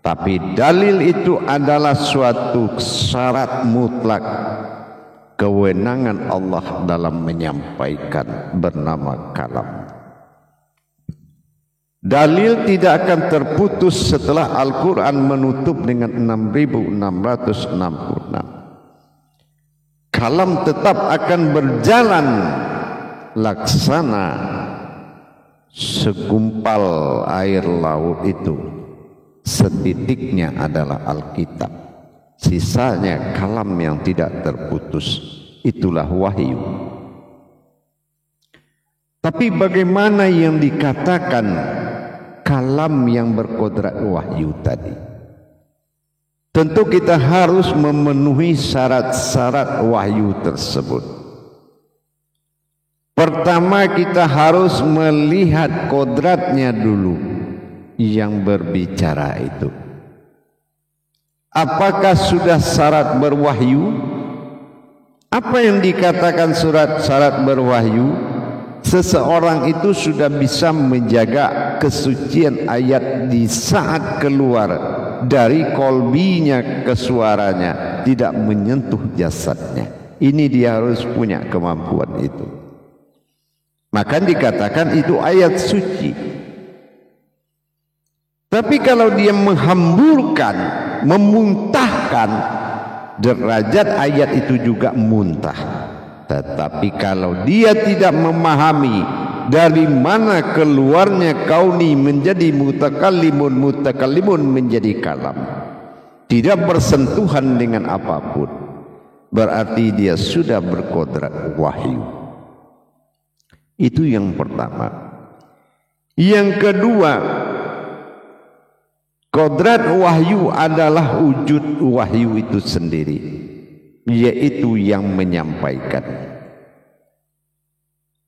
Tapi dalil itu adalah suatu syarat mutlak kewenangan Allah dalam menyampaikan, bernama kalam. Dalil tidak akan terputus setelah Al-Quran menutup dengan 6.666. Kalam tetap akan berjalan laksana segumpal air laut itu. Setitiknya adalah Alkitab, sisanya kalam yang tidak terputus, itulah wahyu. Tapi bagaimana yang dikatakan kalam yang berkodrat wahyu tadi? Tentu kita harus memenuhi syarat-syarat wahyu tersebut. Pertama, kita harus melihat kodratnya dulu yang berbicara itu. Apakah sudah syarat berwahyu? Apa yang dikatakan syarat berwahyu? Seseorang itu sudah bisa menjaga kesucian ayat di saat keluar dari kolbinya ke suaranya, tidak menyentuh jasadnya. Ini dia harus punya kemampuan itu. Maka dikatakan itu ayat suci. Tapi kalau dia menghamburkan, memuntahkan, derajat ayat itu juga muntah. Tetapi kalau dia tidak memahami dari mana keluarnya kauni menjadi mutakallimun menjadi kalam, tidak bersentuhan dengan apapun, berarti dia sudah berkodrat wahyu. Itu yang pertama. Yang kedua, kodrat wahyu adalah wujud wahyu itu sendiri, yaitu yang menyampaikan.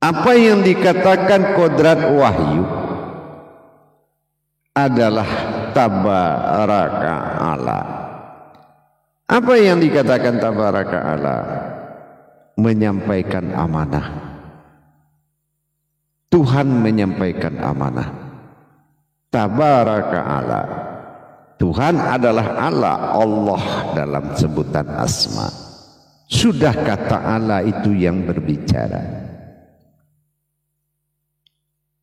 Apa yang dikatakan kodrat wahyu adalah tabaraka Allah. Apa yang dikatakan tabaraka Allah? Menyampaikan amanah. Tuhan menyampaikan amanah. Tabaraka Allah. Tuhan adalah Allah dalam sebutan asma. Sudah kata Allah itu yang berbicara.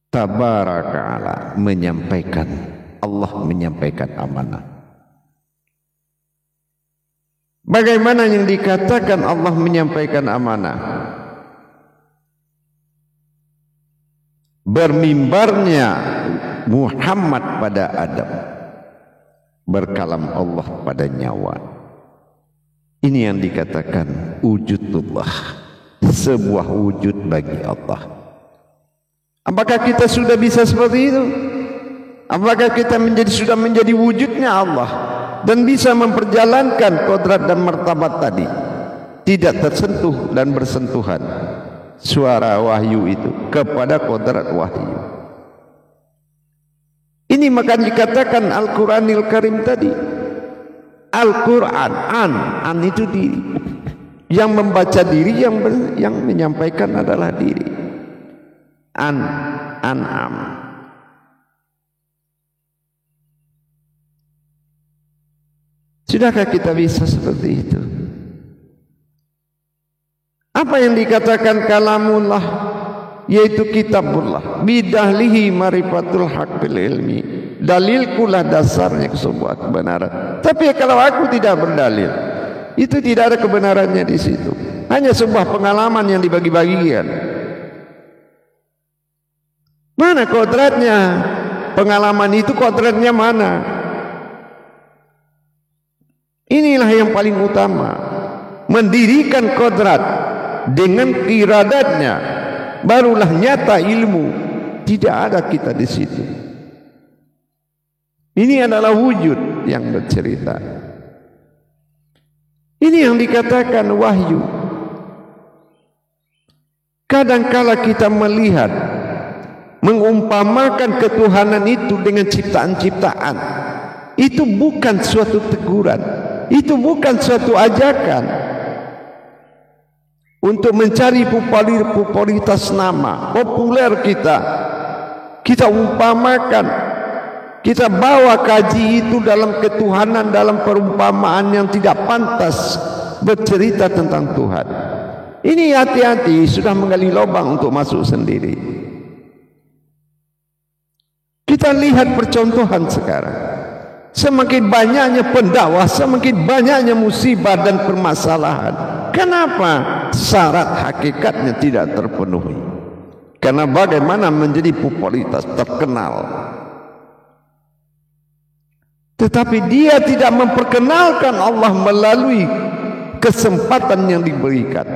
Tabaraka Allah menyampaikan. Allah menyampaikan amanah. Bagaimana yang dikatakan Allah menyampaikan amanah? Bermimbarnya Muhammad pada Adam, berkalam Allah pada nyawa. Ini yang dikatakan wujudullah, sebuah wujud bagi Allah. Apakah kita sudah bisa seperti itu? Apakah kita sudah menjadi wujudnya Allah dan bisa memperjalankan kodrat dan martabat tadi, tidak tersentuh dan bersentuhan suara wahyu itu kepada kodrat wahyu? Ini maka dikatakan Al-Quranil Karim tadi. Al-Quran, an itu diri. Yang membaca diri, yang menyampaikan adalah diri. An'am. Sudahkah kita bisa seperti itu? Apa yang dikatakan kalamullah, yaitu kitabullah, bidahlihi marifatul haq bil ilmi. Dalilkulah dasarnya sebuah kebenaran. Tapi kalau aku tidak berdalil, itu tidak ada kebenarannya di situ. Hanya sebuah pengalaman yang dibagi-bagikan. Mana kodratnya? Pengalaman itu kodratnya mana? Inilah yang paling utama. Mendirikan kodrat dengan iradatnya, barulah nyata ilmu. Tidak ada kita di situ. Ini adalah wujud yang bercerita. Ini yang dikatakan wahyu. Kadangkala kita melihat, mengumpamakan ketuhanan itu dengan ciptaan-ciptaan, itu bukan suatu teguran, itu bukan suatu ajakan untuk mencari popularitas nama, populer kita umpamakan Kita bawa kaji itu dalam ketuhanan, dalam perumpamaan yang tidak pantas bercerita tentang Tuhan. Ini hati-hati, sudah menggali lubang untuk masuk sendiri. Kita lihat percontohan sekarang. Semakin banyaknya pendakwah, semakin banyaknya musibah dan permasalahan. Kenapa? Syarat hakikatnya tidak terpenuhi. Karena bagaimana menjadi popularitas, terkenal, tetapi dia tidak memperkenalkan Allah melalui kesempatan yang diberikan.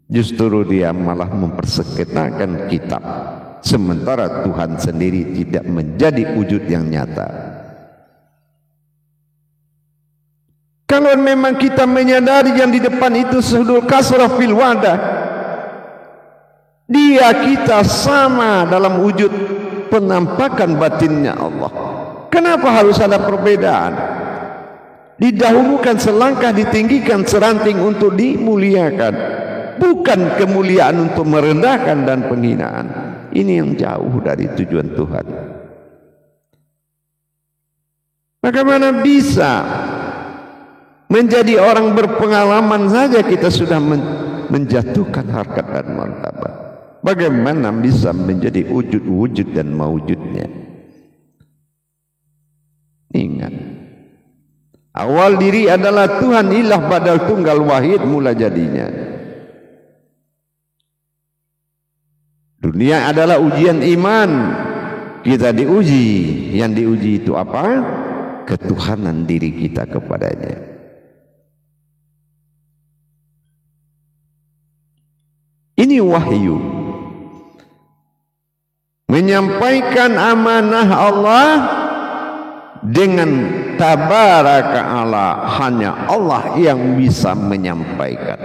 Justru dia malah mempersekenakan kitab, sementara Tuhan sendiri tidak menjadi wujud yang nyata. Kalau memang kita menyadari yang di depan itu sudul kasrah fil wadah, dia kita sama dalam wujud penampakan batinnya Allah. Kenapa harus ada perbedaan? Didahulukan selangkah, ditinggikan seranting untuk dimuliakan, bukan kemuliaan untuk merendahkan dan penghinaan. Ini yang jauh dari tujuan Tuhan. Bagaimana bisa menjadi orang berpengalaman saja kita sudah menjatuhkan harkat dan martabat? Bagaimana bisa menjadi wujud-wujud dan mawujudnya? Ingat, awal diri adalah Tuhan, ilah badal tunggal wahid mula jadinya. Dunia adalah ujian iman. Kita diuji. Yang diuji itu apa? Ketuhanan diri kita kepadanya. Ini wahyu, menyampaikan amanah Allah dengan tabaraka Allah. Hanya Allah yang bisa menyampaikan,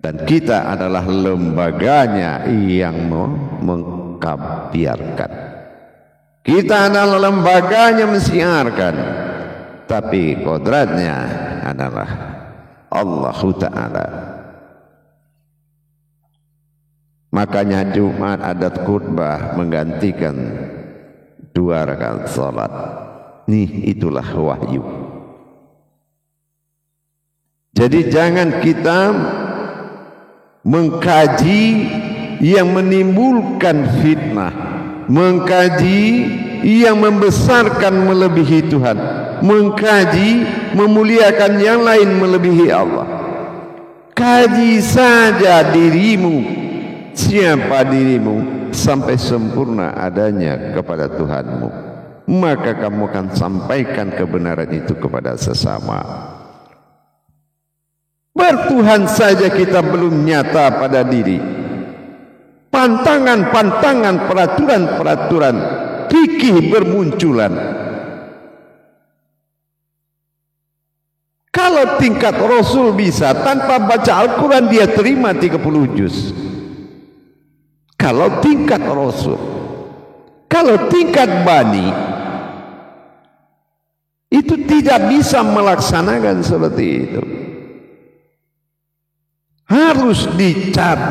dan kita adalah lembaganya yang mengkabiarkan. Kita adalah lembaganya mensiarkan, tapi kodratnya adalah Allah Ta'ala. Makanya Jumat adat khutbah menggantikan 2 rakaat salat. Itulah wahyu. Jadi jangan kita mengkaji yang menimbulkan fitnah, mengkaji yang membesarkan melebihi Tuhan, mengkaji memuliakan yang lain melebihi Allah. Kaji saja dirimu, siapa dirimu, sampai sempurna adanya kepada Tuhanmu. Maka kamu akan sampaikan kebenaran itu kepada sesama. Bertuhan saja kita belum nyata pada diri. Pantangan-pantangan, peraturan-peraturan fikih bermunculan. Kalau tingkat Rasul bisa tanpa baca Al-Quran dia terima 30 juz. Kalau tingkat Rasul. Kalau tingkat Bani itu tidak bisa melaksanakan seperti itu. Harus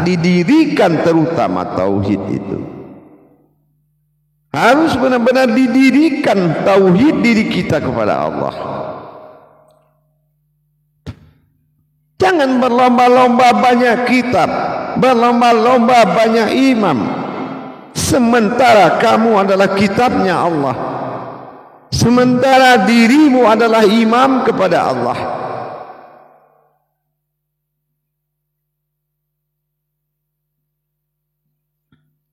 didirikan terutama tauhid itu. Harus benar-benar didirikan tauhid diri kita kepada Allah. Jangan berlomba-lomba banyak kitab, berlomba-lomba banyak imam, sementara kamu adalah kitabnya Allah, sementara dirimu adalah imam kepada Allah.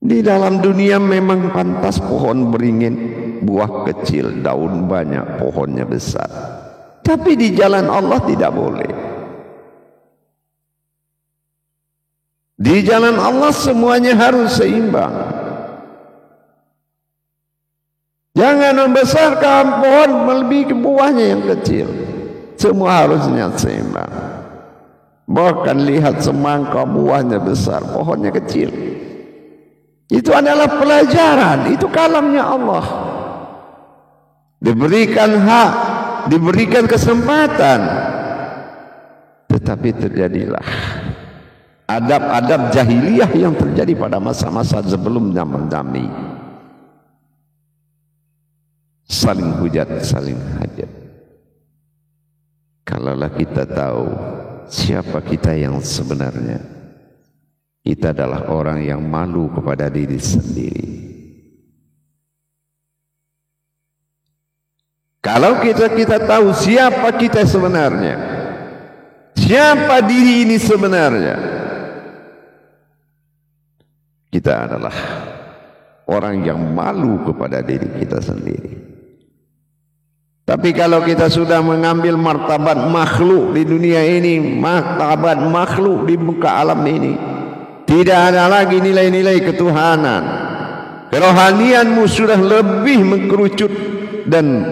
Di dalam dunia memang pantas pohon beringin, buah kecil, daun banyak, pohonnya besar. Tapi di jalan Allah tidak boleh. Di jalan Allah semuanya harus seimbang. Jangan membesarkan pohon melebihi buahnya yang kecil. Semua harusnya seimbang. Bahkan lihat semangka buahnya besar, pohonnya kecil. Itu adalah pelajaran, itu kalamnya Allah. Diberikan hak, diberikan kesempatan. Tetapi terjadilah adab-adab jahiliyah yang terjadi pada masa-masa sebelum zaman Nabi. saling hujat, saling hajat. Kalaulah kita tahu siapa kita yang sebenarnya, kita adalah orang yang malu kepada diri sendiri. Kalau kita tahu siapa kita sebenarnya, siapa diri ini sebenarnya, kita adalah orang yang malu kepada diri kita sendiri. Tapi kalau kita sudah mengambil martabat makhluk di dunia ini, martabat makhluk di muka alam ini, tidak ada lagi nilai-nilai ketuhanan. Kerohanianmu sudah lebih mengkerucut dan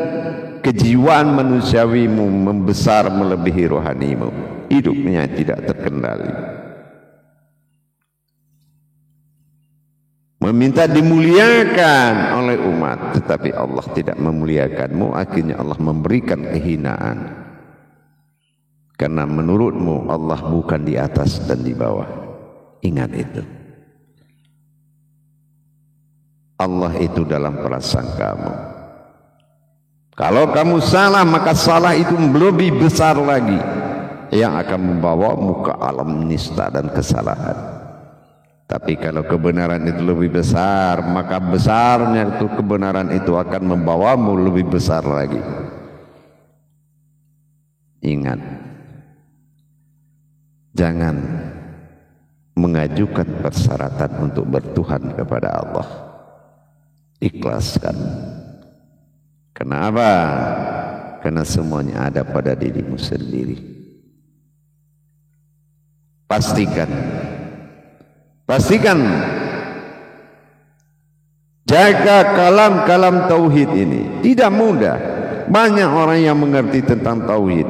kejiwaan manusiawimu membesar melebihi rohanimu. Hidupnya tidak terkendali. Meminta dimuliakan oleh umat, tetapi Allah tidak memuliakanmu. Akhirnya Allah memberikan kehinaan, karena menurutmu Allah bukan di atas dan di bawah. Ingat itu. Allah itu dalam prasangkamu. Kalau kamu salah, maka salah itu lebih besar lagi, yang akan membawamu ke alam nista dan kesalahan. Tapi kalau kebenaran itu lebih besar, maka besarnya itu kebenaran itu akan membawamu lebih besar lagi. Ingat, jangan mengajukan persyaratan untuk bertuhan kepada Allah. Ikhlaskan. Kenapa? Karena semuanya ada pada dirimu sendiri. Pastikan jaga kalam-kalam tauhid ini. Tidak mudah. Banyak orang yang mengerti tentang tauhid.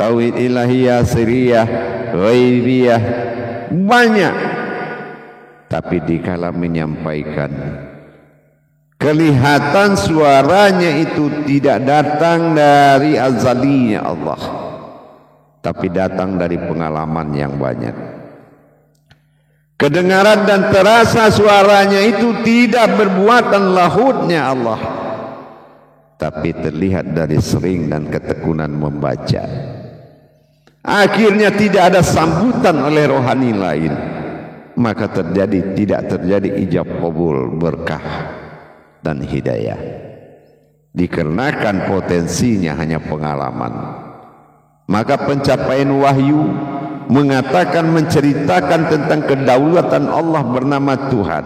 Tauhid ilahiyah, siriyah, ghaibiyah, banyak. Tapi dikala menyampaikan, kelihatan suaranya itu tidak datang dari azalinya Allah, tapi datang dari pengalaman yang banyak. Kedengaran dan terasa suaranya itu tidak berbuatan lahutnya Allah, tapi terlihat dari sering dan ketekunan membaca. Akhirnya tidak ada sambutan oleh rohani lain, maka tidak terjadi ijab qabul, berkah dan hidayah. Dikarenakan potensinya hanya pengalaman, maka pencapaian wahyu mengatakan, menceritakan tentang kedaulatan Allah bernama Tuhan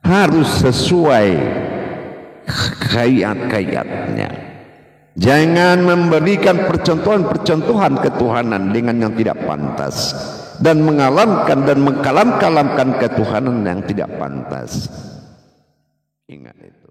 harus sesuai kayat-kayatnya. Jangan memberikan percontohan-percontohan ketuhanan dengan yang tidak pantas, dan mengalamkan dan mengkalam-kalamkan ketuhanan yang tidak pantas. Ingat itu.